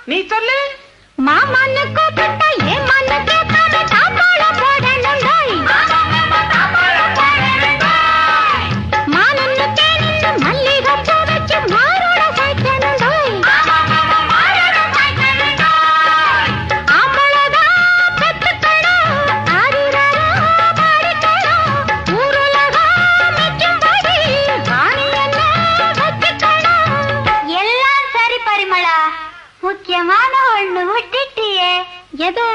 நீ சொல்லு. மாமன்னு கூப்பிட்டா ஏன் மண்ணு கேட்காம தாம்பாளம் போடணும் டோய். மானன்னு தேனின்னு மல்லிகை பூ வச்சு மாரோட சாய்க்கணும் டோய். ஆம்பளதான் பெத்துக்கணும், ஆரிரரோ பாடிக்கணும், ஊருலகம் மிச்சும்படி வாணியெல்லாம் வச்சுக்கணும். எல்லாம் சரி பரிமளா, முக்கியமான ஒண்ணு விட்டுட்டியே. எது?